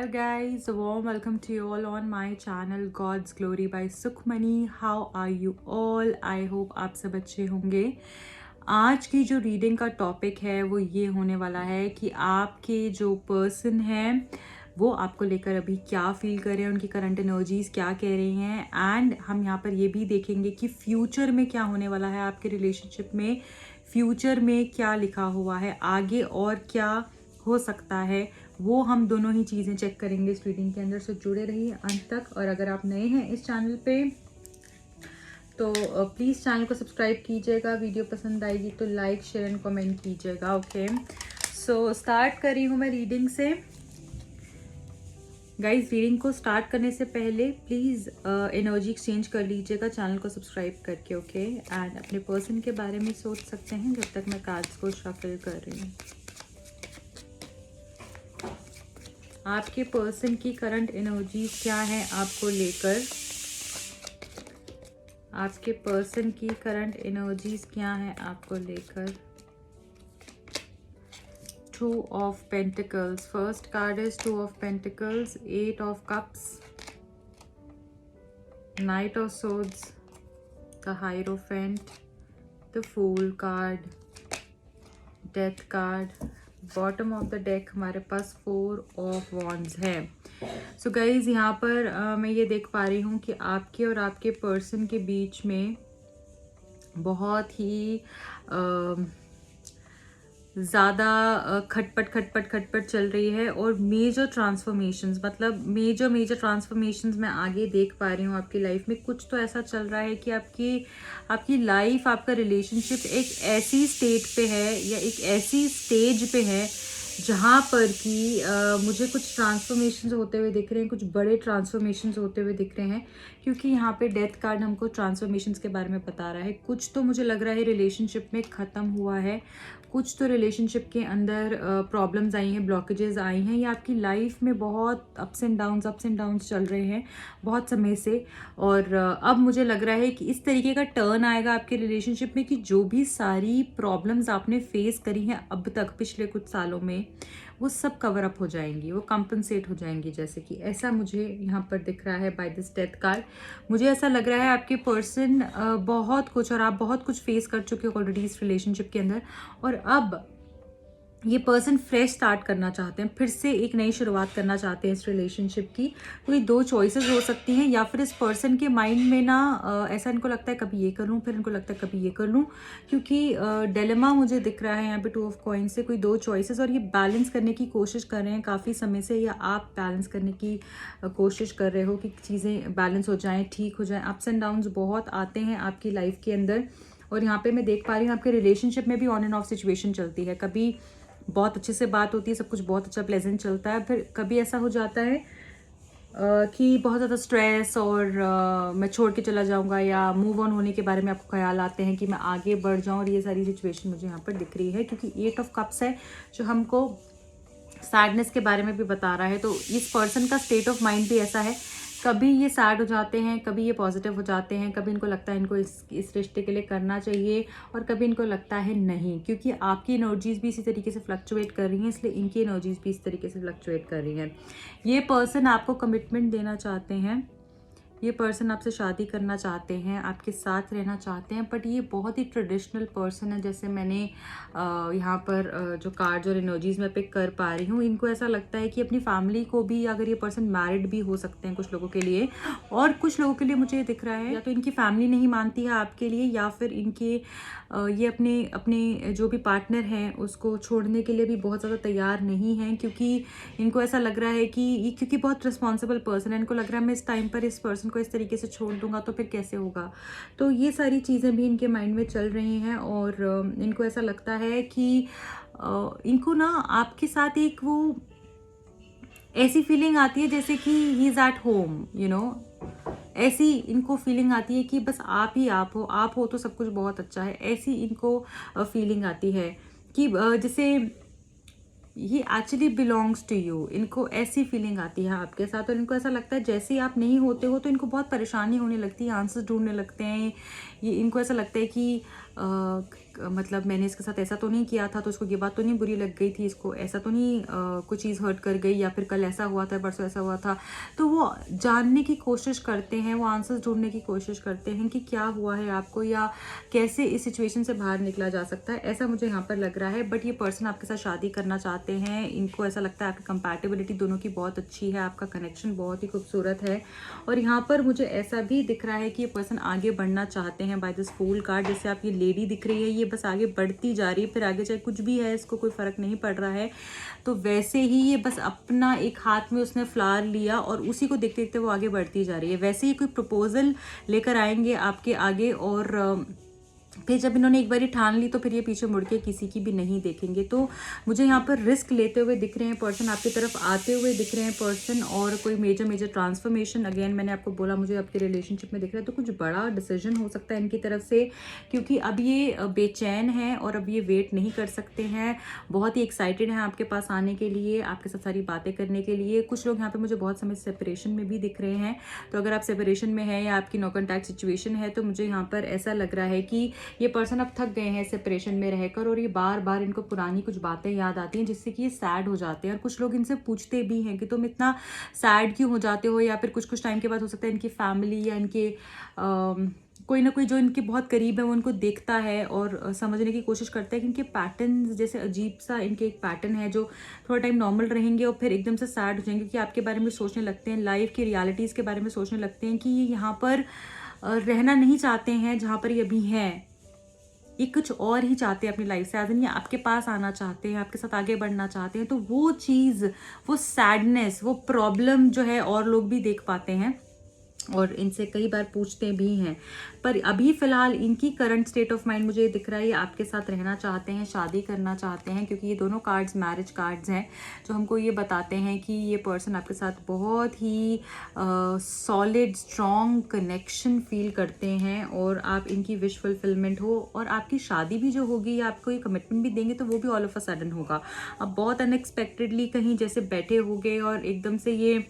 Hello guys, a warm welcome to you all on my channel God's Glory by Sukhmani. How are you all? I hope आप सब अच्छे होंगे। आज की जो रीडिंग का टॉपिक है वो ये होने वाला है कि आपके जो पर्सन हैं वो आपको लेकर अभी क्या फील कर रहे हैं, उनकी करंट एनर्जीज क्या कह रही हैं, एंड हम यहाँ पर ये भी देखेंगे कि फ्यूचर में क्या होने वाला है आपके रिलेशनशिप में, फ्यूचर में क्या लिखा हुआ है, आगे और क्या हो सकता है, वो हम दोनों ही चीज़ें चेक करेंगे इस रीडिंग के अंदर। से जुड़े रहिए अंत तक। और अगर आप नए हैं इस चैनल पे तो प्लीज़ चैनल को सब्सक्राइब कीजिएगा। वीडियो पसंद आएगी तो लाइक शेयर एंड कमेंट कीजिएगा। ओके, सो स्टार्ट कर रही हूँ मैं रीडिंग से। गाइज, रीडिंग को स्टार्ट करने से पहले प्लीज़ एनर्जी एक्सचेंज कर लीजिएगा चैनल को सब्सक्राइब करके। ओके, एंड अपने पर्सन के बारे में सोच सकते हैं जब तक मैं कार्ड्स को शफल कर रही हूँ। आपके पर्सन की करंट एनर्जी क्या है आपको लेकर, आपके पर्सन की करंट एनर्जीज क्या है आपको लेकर। 2 of Pentacles, first card is 2 of Pentacles, 8 of Cups, Knight of Swords, the Hierophant, the Fool card, Death card, bottom of the deck हमारे पास 4 of Wands है। सो गाइज, यहाँ पर मैं ये देख पा रही हूँ कि आपके और आपके पर्सन के बीच में बहुत ही ज़्यादा खटपट चल रही है, और मेजर ट्रांसफॉर्मेशंस, मतलब मेजर ट्रांसफॉर्मेशंस मैं आगे देख पा रही हूँ आपकी लाइफ में। कुछ तो ऐसा चल रहा है कि आपकी लाइफ, आपका रिलेशनशिप एक ऐसी स्टेट पे है या एक ऐसी स्टेज पे है जहाँ पर कि मुझे कुछ ट्रांसफॉर्मेशंस होते हुए दिख रहे हैं, कुछ बड़े ट्रांसफॉर्मेशंस होते हुए दिख रहे हैं, क्योंकि यहाँ पे डेथ कार्ड हमको ट्रांसफॉर्मेशंस के बारे में बता रहा है। कुछ तो मुझे लग रहा है रिलेशनशिप में ख़त्म हुआ है, कुछ तो रिलेशनशिप के अंदर प्रॉब्लम्स आई हैं, ब्लॉकेजेस आई हैं, या आपकी लाइफ में बहुत अप्स एंड डाउन्स चल रहे हैं बहुत समय से। और अब मुझे लग रहा है कि इस तरीके का टर्न आएगा आपके रिलेशनशिप में कि जो भी सारी प्रॉब्लम्स आपने फेस करी हैं अब तक पिछले कुछ सालों में, वो सब कवर अप हो जाएंगी, वो कंपनसेट हो जाएंगी, जैसे कि ऐसा मुझे यहाँ पर दिख रहा है बाय दिस डेथ कार्ड। मुझे ऐसा लग रहा है आपके पर्सन बहुत कुछ, और आप बहुत कुछ फेस कर चुके हो ऑलरेडी इस रिलेशनशिप के अंदर, और अब ये पर्सन फ्रेश स्टार्ट करना चाहते हैं, फिर से एक नई शुरुआत करना चाहते हैं इस रिलेशनशिप की। कोई 2 चॉइसेस हो सकती हैं, या फिर इस पर्सन के माइंड में ना ऐसा इनको लगता है कभी ये कर लूँ, फिर इनको लगता है कभी ये कर लूँ, क्योंकि डिलेमा मुझे दिख रहा है यहाँ पे 2 of Coins से। कोई 2 चॉइसेस, और ये बैलेंस करने की कोशिश कर रहे हैं काफ़ी समय से, या आप बैलेंस करने की कोशिश कर रहे हो कि चीज़ें बैलेंस हो जाएँ, ठीक हो जाएँ। अप्स एंड डाउन्स बहुत आते हैं आपकी लाइफ के अंदर, और यहाँ पर मैं देख पा रही हूँ आपके रिलेशनशिप में भी ऑन एंड ऑफ सिचुएशन चलती है। कभी बहुत अच्छे से बात होती है, सब कुछ बहुत अच्छा प्लेजेंट चलता है, फिर कभी ऐसा हो जाता है कि बहुत ज़्यादा स्ट्रेस, और मैं छोड़ के चला जाऊंगा, या मूव ऑन होने के बारे में आपको ख्याल आते हैं कि मैं आगे बढ़ जाऊं, और ये सारी सिचुएशन मुझे यहाँ पर दिख रही है, क्योंकि 8 of Cups है जो हमको सैडनेस के बारे में भी बता रहा है। तो इस पर्सन का स्टेट ऑफ माइंड भी ऐसा है, कभी ये सैड हो जाते हैं, कभी ये पॉजिटिव हो जाते हैं, कभी इनको लगता है इनको इस रिश्ते के लिए करना चाहिए, और कभी इनको लगता है नहीं, क्योंकि आपकी एनर्जीज भी इसी तरीके से फ्लक्चुएट कर रही हैं, इसलिए इनकी एनर्जीज भी इस तरीके से फ्लक्चुएट कर रही हैं। ये पर्सन आपको कमिटमेंट देना चाहते हैं, ये पर्सन आपसे शादी करना चाहते हैं, आपके साथ रहना चाहते हैं, बट ये बहुत ही ट्रेडिशनल पर्सन है। जैसे मैंने यहाँ पर जो कार्ड्स और एनर्जीज मैं पिक कर पा रही हूँ, इनको ऐसा लगता है कि अपनी फैमिली को भी, अगर ये पर्सन मैरिड भी हो सकते हैं कुछ लोगों के लिए, और कुछ लोगों के लिए मुझे दिख रहा है या तो इनकी फैमिली नहीं मानती है आपके लिए, या फिर इनके ये अपने जो भी पार्टनर हैं उसको छोड़ने के लिए भी बहुत ज़्यादा तैयार नहीं हैं, क्योंकि इनको ऐसा लग रहा है कि ये, क्योंकि बहुत रिस्पॉन्सिबल पर्सन है, इनको लग रहा है मैं इस टाइम पर इस पर्सन को इस तरीके से छोड़ दूंगा तो फिर कैसे होगा। तो ये सारी चीज़ें भी इनके माइंड में चल रही हैं, और इनको ऐसा लगता है कि इनको ना आपके साथ एक वो ऐसी फीलिंग आती है जैसे कि ही इज़ एट होम, ऐसी इनको फीलिंग आती है कि बस आप ही आप हो तो सब कुछ बहुत अच्छा है, ऐसी इनको फीलिंग आती है कि जैसे ये एक्चुअली बिलोंग्स टू यू। इनको ऐसी फीलिंग आती है आपके साथ, और इनको ऐसा लगता है जैसे ही आप नहीं होते हो तो इनको बहुत परेशानी होने लगती है, आंसर्स ढूंढने लगते हैं। ये इनको ऐसा लगता है कि मतलब मैंने इसके साथ ऐसा तो नहीं किया था, तो उसको ये बात तो नहीं बुरी लग गई थी, इसको ऐसा तो नहीं कुछ चीज़ हर्ट कर गई, या फिर कल ऐसा हुआ था, परसों ऐसा हुआ था। तो वो जानने की कोशिश करते हैं, वो आंसर्स ढूंढने की कोशिश करते हैं कि क्या हुआ है आपको, या कैसे इस सिचुएशन से बाहर निकला जा सकता है, ऐसा मुझे यहाँ पर लग रहा है। बट ये पर्सन आपके साथ शादी करना चाहते हैं, इनको ऐसा लगता है आपकी कंपैटिबिलिटी दोनों की बहुत अच्छी है, आपका कनेक्शन बहुत ही खूबसूरत है। और यहाँ पर मुझे ऐसा भी दिख रहा है कि ये पर्सन आगे बढ़ना चाहते हैं बाय दिस फूल कार्ड। जैसे आप ये लेडी दिख रही है, ये बस आगे बढ़ती जा रही है, फिर आगे चाहे कुछ भी है इसको कोई फर्क नहीं पड़ रहा है। तो वैसे ही ये बस अपना एक हाथ में उसने फ्लावर लिया और उसी को देखते देखते वो आगे बढ़ती जा रही है। वैसे ही कोई प्रपोजल लेकर आएंगे आपके आगे, और फिर जब इन्होंने एक बारी ठान ली तो फिर ये पीछे मुड़ के किसी की भी नहीं देखेंगे। तो मुझे यहाँ पर रिस्क लेते हुए दिख रहे हैं पर्सन, आपकी तरफ आते हुए दिख रहे हैं पर्सन, और कोई मेजर ट्रांसफॉर्मेशन, अगेन मैंने आपको बोला मुझे आपके रिलेशनशिप में दिख रहा है। तो कुछ बड़ा डिसीजन हो सकता है इनकी तरफ से, क्योंकि अब ये बेचैन है और अब ये वेट नहीं कर सकते हैं, बहुत ही एक्साइटेड हैं आपके पास आने के लिए, आपके साथ सारी बातें करने के लिए। कुछ लोग यहाँ पे मुझे बहुत समय सेपरेशन में भी दिख रहे हैं। तो अगर आप सेपरेशन में है या आपकी नो कॉन्टैक्ट सिचुएशन है, तो मुझे यहाँ पर ऐसा लग रहा है कि ये पर्सन अब थक गए हैं सेपरेशन में रहकर, और ये बार बार इनको पुरानी कुछ बातें याद आती हैं जिससे कि ये सैड हो जाते हैं। और कुछ लोग इनसे पूछते भी हैं कि तुम इतना सैड क्यों हो जाते हो, या फिर कुछ टाइम के बाद हो सकता है इनकी फैमिली या इनके कोई ना कोई जो इनके बहुत करीब है वो इनको देखता है और समझने की कोशिश करता है कि इनके पैटर्न जैसे अजीब सा इनके एक पैटर्न है जो थोड़ा टाइम नॉर्मल रहेंगे और फिर एकदम से सैड हो जाएंगे, क्योंकि आपके बारे में सोचने लगते हैं, लाइफ की रियलिटीज़ के बारे में सोचने लगते हैं कि ये यहाँ पर रहना नहीं चाहते हैं जहाँ पर ये अभी हैं, ये कुछ और ही चाहते हैं अपनी लाइफ से, ये आपके पास आना चाहते हैं, आपके साथ आगे बढ़ना चाहते हैं। तो वो चीज़, वो सैडनेस, वो प्रॉब्लम जो है और लोग भी देख पाते हैं और इनसे कई बार पूछते भी हैं। पर अभी फिलहाल इनकी करंट स्टेट ऑफ माइंड मुझे दिख रहा है, ये आपके साथ रहना चाहते हैं, शादी करना चाहते हैं, क्योंकि ये दोनों कार्ड्स मैरिज कार्ड्स हैं जो हमको ये बताते हैं कि ये पर्सन आपके साथ बहुत ही सॉलिड स्ट्रॉन्ग कनेक्शन फील करते हैं, और आप इनकी विश फुलफिलमेंट हो, और आपकी शादी भी जो होगी या आपको ये कमिटमेंट भी देंगे तो वो भी ऑल ऑफ अ सडन होगा। अब बहुत अनएक्सपेक्टेडली कहीं जैसे बैठे होंगे और एकदम से ये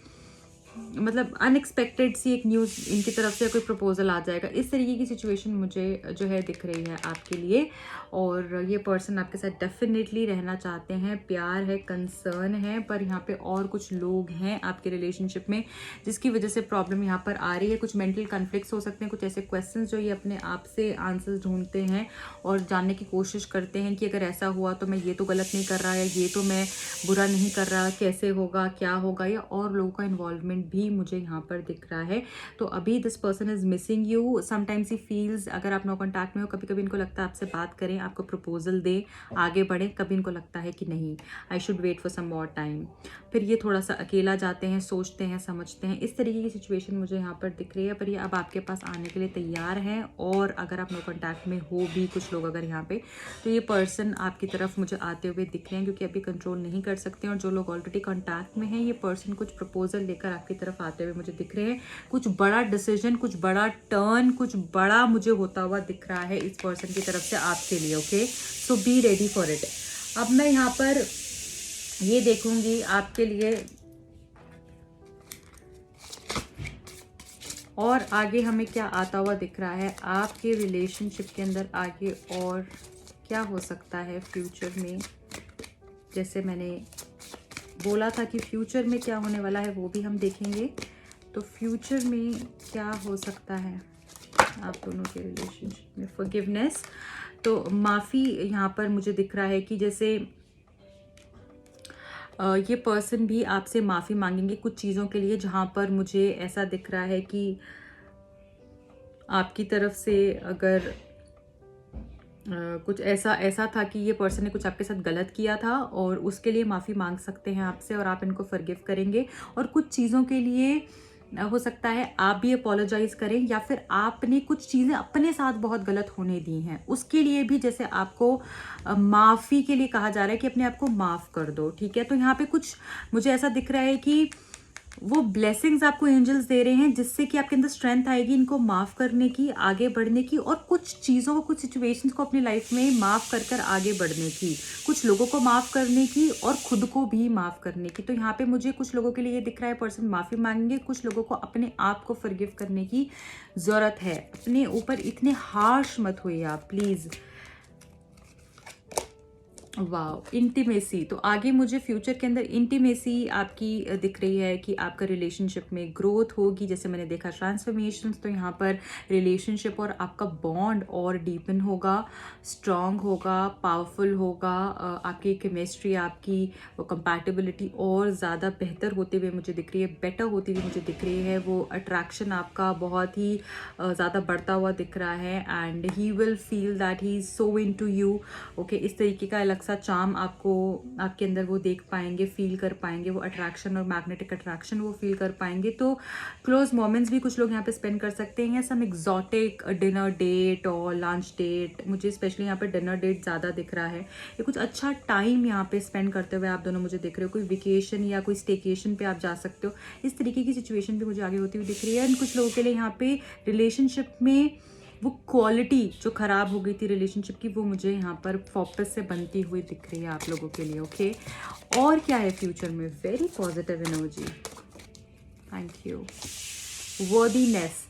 मतलब अनएक्सपेक्टेड सी एक न्यूज़ इनकी तरफ से कोई प्रपोजल आ जाएगा, इस तरीके की सिचुएशन मुझे जो है दिख रही है आपके लिए। और ये पर्सन आपके साथ डेफिनेटली रहना चाहते हैं, प्यार है, कंसर्न है, पर यहाँ पे और कुछ लोग हैं आपके रिलेशनशिप में जिसकी वजह से प्रॉब्लम यहाँ पर आ रही है। कुछ मेंटल कॉन्फ्लिक्ट्स हो सकते हैं, कुछ ऐसे क्वेश्चंस जो ये अपने आप से आंसर्स ढूंढते हैं और जानने की कोशिश करते हैं कि अगर ऐसा हुआ तो मैं ये तो गलत नहीं कर रहा, या ये तो मैं बुरा नहीं कर रहा, कैसे होगा, क्या होगा, या और लोगों का इन्वॉल्वमेंट भी मुझे यहाँ पर दिख रहा है। तो अभी this person is missing you, sometimes he feels, अगर आप नो कॉन्टैक्ट में हो, कभी कभी इनको लगता है आपसे बात करें, आपको प्रपोजल दे, आगे बढ़े, कभी इनको लगता है कि नहीं I should wait for some more time, फिर ये थोड़ा सा अकेला जाते हैं, सोचते हैं, समझते हैं, इस तरीके की सिचुएशन मुझे यहाँ पर दिख रही है। पर ये अब आपके पास आने के लिए तैयार हैं, और अगर आप नो कॉन्टैक्ट में हो भी कुछ लोग अगर यहाँ पे, तो ये पर्सन आपकी तरफ मुझे आते हुए दिख रहे हैं, क्योंकि अभी कंट्रोल नहीं कर सकते। और जो लोग ऑलरेडी कॉन्टैक्ट में हैं, ये पर्सन कुछ प्रपोजल लेकर आपकी तरफ आते हुए मुझे दिख रहे हैं। कुछ बड़ा डिसीजन, कुछ बड़ा टर्न, कुछ बड़ा मुझे होता हुआ दिख रहा है इस पर्सन की तरफ से आपके लिए। Okay, so be ready for it. अब मैं यहाँ पर ये देखूंगी आपके लिए, और आगे हमें क्या आता हुआ दिख रहा है आपके रिलेशनशिप के अंदर आगे, और क्या हो सकता है फ्यूचर में। जैसे मैंने बोला था कि फ्यूचर में क्या होने वाला है वो भी हम देखेंगे। तो फ्यूचर में क्या हो सकता है आप दोनों के रिलेशनशिप में। फॉरगिवनेस, तो माफ़ी यहाँ पर मुझे दिख रहा है कि जैसे ये पर्सन भी आपसे माफ़ी मांगेंगे कुछ चीज़ों के लिए, जहाँ पर मुझे ऐसा दिख रहा है कि आपकी तरफ से अगर कुछ ऐसा था कि ये पर्सन ने कुछ आपके साथ गलत किया था और उसके लिए माफ़ी मांग सकते हैं आपसे, और आप इनको फॉरगिव करेंगे। और कुछ चीज़ों के लिए हो सकता है आप भी अपोलोजाइज करें, या फिर आपने कुछ चीज़ें अपने साथ बहुत गलत होने दी हैं उसके लिए भी जैसे आपको माफ़ी के लिए कहा जा रहा है कि अपने आप को माफ़ कर दो। ठीक है, तो यहाँ पे कुछ मुझे ऐसा दिख रहा है कि वो ब्लेसिंग्स आपको एंजल्स दे रहे हैं जिससे कि आपके अंदर स्ट्रेंथ आएगी इनको माफ़ करने की, आगे बढ़ने की, और कुछ चीज़ों को, कुछ सिचुएशंस को अपनी लाइफ में माफ़ कर कर आगे बढ़ने की, कुछ लोगों को माफ़ करने की और खुद को भी माफ़ करने की। तो यहाँ पे मुझे कुछ लोगों के लिए ये दिख रहा है पर्सन माफ़ी मांगेंगे, कुछ लोगों को अपने आप को फॉरगिव करने की ज़रूरत है। अपने ऊपर इतने हार्श मत होइए आप प्लीज़। वाह, इंटीमेसी। तो आगे मुझे फ्यूचर के अंदर इंटीमेसी आपकी दिख रही है कि आपका रिलेशनशिप में ग्रोथ होगी। जैसे मैंने देखा ट्रांसफॉर्मेशंस, तो यहाँ पर रिलेशनशिप और आपका बॉन्ड और डीपन होगा, स्ट्रॉन्ग होगा, पावरफुल होगा। आपकी केमिस्ट्री, आपकी वो कंपैटिबिलिटी और ज़्यादा बेहतर होते हुए मुझे दिख रही है, बेटर होती हुई मुझे दिख रही है। वो अट्रैक्शन आपका बहुत ही ज़्यादा बढ़ता हुआ दिख रहा है and he will feel that he is so into you. Okay, इस तरीके का अलग सा चार्म आपको आपके अंदर वो देख पाएंगे, फील कर पाएंगे, वो अट्रैक्शन और मैग्नेटिक अट्रैक्शन वो फील कर पाएंगे। तो क्लोज मोमेंट्स भी कुछ लोग यहाँ पे स्पेंड कर सकते हैं, सम एग्जॉटिक डिनर डेट और लंच डेट। मुझे स्पेशली यहाँ पे डिनर डेट ज़्यादा दिख रहा है। ये कुछ अच्छा टाइम यहाँ पे स्पेंड करते हुए आप दोनों मुझे दिख रहे हो। कोई वेकेशन या कोई स्टेकेशन पे आप जा सकते हो। इस तरीके की सिचुएशन भी मुझे आगे होती हुई दिख रही है। एंड कुछ लोगों के लिए यहाँ पे रिलेशनशिप में वो क्वालिटी जो ख़राब हो गई थी रिलेशनशिप की, वो मुझे यहाँ पर वापस से बनती हुई दिख रही है आप लोगों के लिए। ओके, और क्या है फ्यूचर में? Very positive energy, thank you. Worthiness,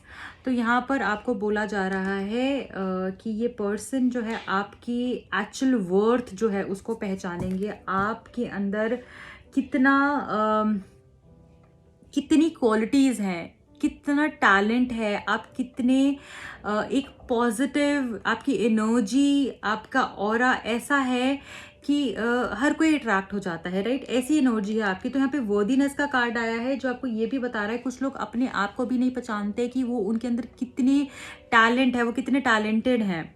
तो यहाँ पर आपको बोला जा रहा है कि ये पर्सन जो है आपकी एक्चुअल वर्थ जो है उसको पहचानेंगे। आपके अंदर कितना कितनी क्वालिटीज़ हैं, कितना टैलेंट है, आप कितने एक पॉजिटिव, आपकी एनर्जी, आपका ऑरा ऐसा है कि हर कोई अट्रैक्ट हो जाता है, राइट? ऐसी एनर्जी है आपकी। तो यहाँ पे वर्दीनेस का कार्ड आया है जो आपको ये भी बता रहा है कुछ लोग अपने आप को भी नहीं पहचानते कि वो उनके अंदर कितनी टैलेंट है, वो कितने टैलेंटेड हैं,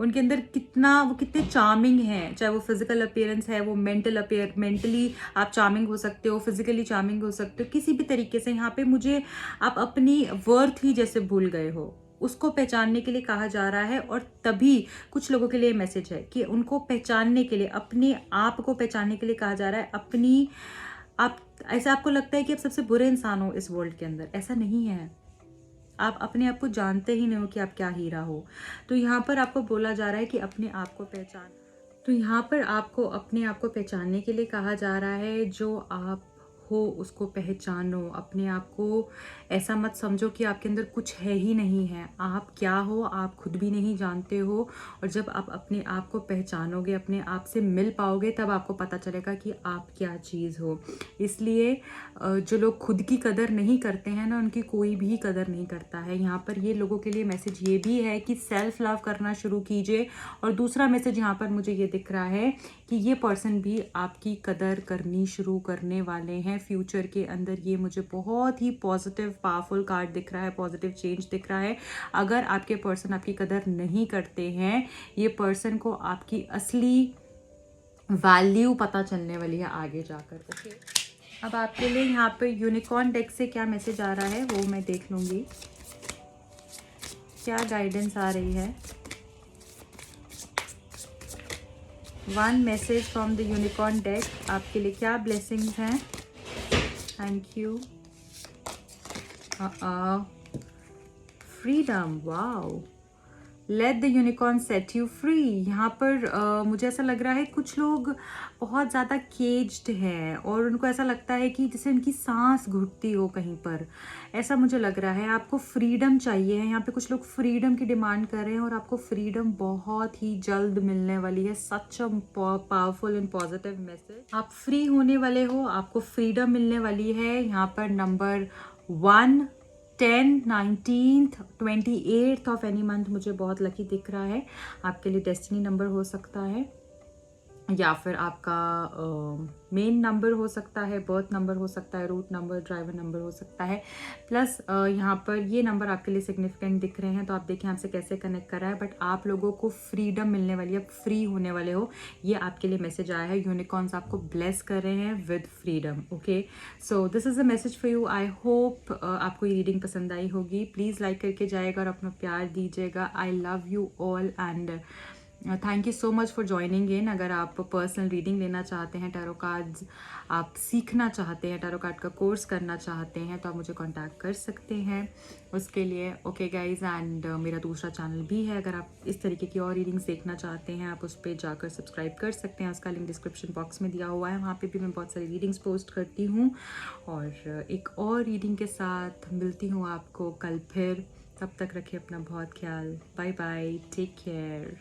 उनके अंदर कितना, वो कितने चार्मिंग हैं। चाहे वो फिजिकल अपीयरेंस है, वो मेंटली आप चार्मिंग हो सकते हो, फिजिकली चार्मिंग हो सकते हो, किसी भी तरीके से। यहाँ पे मुझे आप अपनी वर्थ ही जैसे भूल गए हो, उसको पहचानने के लिए कहा जा रहा है। और तभी कुछ लोगों के लिए मैसेज है कि उनको पहचानने के लिए, अपने आप को पहचानने के लिए कहा जा रहा है। अपनी आप ऐसा आपको लगता है कि आप सबसे बुरे इंसान हो इस वर्ल्ड के अंदर, ऐसा नहीं है। आप अपने आप को जानते ही नहीं हो कि आप क्या हीरा हो। तो यहाँ पर आपको बोला जा रहा है कि अपने आप को पहचान, तो यहाँ पर आपको अपने आप को पहचानने के लिए कहा जा रहा है। जो आप हो उसको पहचानो, अपने आप को ऐसा मत समझो कि आपके अंदर कुछ है ही नहीं है। आप क्या हो आप खुद भी नहीं जानते हो। और जब आप अपने आप को पहचानोगे, अपने आप से मिल पाओगे, तब आपको पता चलेगा कि आप क्या चीज़ हो। इसलिए जो लोग खुद की कदर नहीं करते हैं ना, उनकी कोई भी कदर नहीं करता है। यहाँ पर ये लोगों के लिए मैसेज ये भी है कि सेल्फ लव करना शुरू कीजिए। और दूसरा मैसेज यहाँ पर मुझे ये दिख रहा है कि ये पर्सन भी आपकी कदर करनी शुरू करने वाले हैं फ्यूचर के अंदर। ये मुझे बहुत ही पॉजिटिव पावरफुल कार्ड दिख रहा है, पॉजिटिव चेंज दिख रहा है। अगर आपके पर्सन आपकी कदर नहीं करते हैं, ये पर्सन को आपकी असली वैल्यू पता चलने वाली है आगे जाकर। ओके, अब आपके लिए यहाँ पे यूनिकॉर्न डेक से क्या मैसेज आ रहा है वो मैं देख लूँगी, क्या गाइडेंस आ रही है। One message from the unicorn deck, आपके लिए क्या ब्लेसिंग्स हैं? Thank you. Freedom, wow, let the unicorn set you free. यहाँ पर मुझे ऐसा लग रहा है कुछ लोग बहुत ज़्यादा केज्ड हैं और उनको ऐसा लगता है कि जैसे उनकी सांस घुटती हो कहीं पर, ऐसा मुझे लग रहा है। आपको फ्रीडम चाहिए है। यहाँ पे कुछ लोग फ्रीडम की डिमांड कर रहे हैं और आपको फ्रीडम बहुत ही जल्द मिलने वाली है। Such a powerful and positive message. आप फ्री होने वाले हो, आपको फ्रीडम मिलने वाली है। यहाँ पर number 1, 10, 19th, 28th of any month मुझे बहुत लकी दिख रहा है। आपके लिए डेस्टिनी नंबर हो सकता है या फिर आपका मेन नंबर हो सकता है, बर्थ नंबर हो सकता है, रूट नंबर, ड्राइवर नंबर हो सकता है। प्लस यहाँ पर ये नंबर आपके लिए सिग्निफिकेंट दिख रहे हैं। तो आप देखें आपसे कैसे कनेक्ट कर रहा है। बट आप लोगों को फ्रीडम मिलने वाली है, आप फ्री होने वाले हो, ये आपके लिए मैसेज आया है। यूनिकॉर्न्स आपको ब्लेस कर रहे हैं with freedom. Okay, so this is a message for you. I hope आपको ये रीडिंग पसंद आई होगी। प्लीज़ लाइक करके जाएगा और अपना प्यार दीजिएगा। I love you all and thank you so much for joining in. अगर आप पर्सनल रीडिंग लेना चाहते हैं, टैरो कार्ड्स आप सीखना चाहते हैं, टैरो कार्ड का कोर्स करना चाहते हैं, तो आप मुझे कांटेक्ट कर सकते हैं उसके लिए। ओके गाइज, एंड मेरा दूसरा चैनल भी है। अगर आप इस तरीके की और रीडिंग्स देखना चाहते हैं, आप उस पर जाकर सब्सक्राइब कर सकते हैं। उसका लिंक डिस्क्रिप्शन बॉक्स में दिया हुआ है। वहाँ पर भी मैं बहुत सारी रीडिंग्स पोस्ट करती हूँ। और एक और रीडिंग के साथ मिलती हूँ आपको कल फिर। तब तक रखिए अपना बहुत ख्याल। Bye bye, take care.